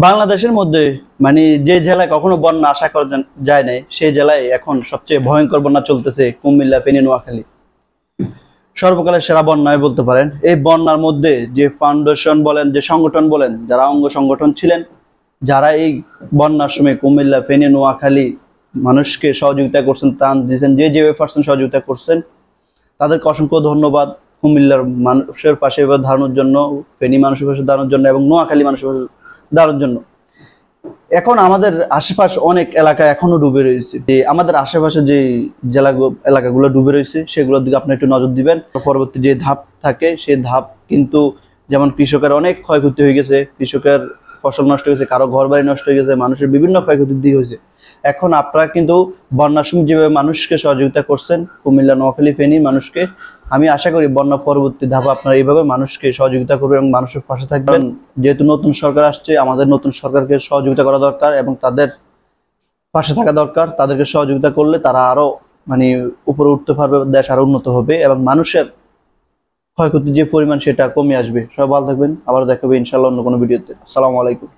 বাংলাদেশের মধ্যে মানে যে জেলায় কখনো বন্যা আশা করা যায় নাই সেই জেলায় এখন সবচেয়ে ভয়ঙ্কর বন্যা চলতেছে কুমিল্লা, ফেনী, নোয়াখালী। সর্বকালের সেরা বন্যায় বলতে পারেন। এই বন্যার মধ্যে যে ফাউন্ডেশন বলেন, যে সংগঠন বলেন, যারা অঙ্গ সংগঠন ছিলেন, যারা এই বন্যার সময় কুমিল্লা, ফেনী, নোয়াখালী মানুষকে সহযোগিতা করছেন, ত্রাণ দিয়েছেন, যে যে পার্সন সহযোগিতা করছেন, তাদেরকে অসংখ্য ধন্যবাদ। কুমিল্লার মানুষের পাশে এবার দাঁড়ানোর জন্য, ফেনী মানুষের পাশে দাঁড়ানোর জন্য এবং নোয়াখালী মানুষের পাশে দাঁড়ানোর জন্য। এখন আমাদের আশেপাশে অনেক এলাকা এখনো ডুবে রয়েছে। যে আমাদের আশেপাশে যে জেলা এলাকাগুলো ডুবে রয়েছে সেগুলোর দিকে আপনি একটু নজর দিবেন। পরবর্তী যে ধাপ থাকে সেই ধাপ কিন্তু, যেমন কৃষকের অনেক ক্ষয়ক্ষতি হয়ে গেছে, কৃষকের ফসল নষ্ট হয়ে গেছে, কারো ঘর বাড়ি নষ্ট হয়ে গেছে, মানুষের বিভিন্ন ক্ষয়ক্ষতির দিক হয়েছে। এখন আপনারা কিন্তু বন্যার সময় যেভাবে মানুষকে সহযোগিতা করছেন, কুমিল্লা, নোয়াখালী, ফেনী মানুষকে, আমি আশা করি বন্যা পরবর্তী ধাপে আপনারা এইভাবে মানুষকে সহযোগিতা করবেন এবং মানুষের পাশে থাকবেন। যেহেতু নতুন সরকার আসছে, আমাদের নতুন সরকারকে সহযোগিতা করা দরকার এবং তাদের পাশে থাকা দরকার। তাদেরকে সহযোগিতা করলে তারা আরো মানে উপরে উঠতে পারবে, দেশ আরো উন্নত হবে এবং মানুষের ক্ষয়ক্ষতির যে পরিমাণ সেটা কমে আসবে। সবাই ভালো থাকবেন, আবার দেখা হবে ইনশাআল্লাহ অন্য কোনো ভিডিওতে। আসসালামু আলাইকুম।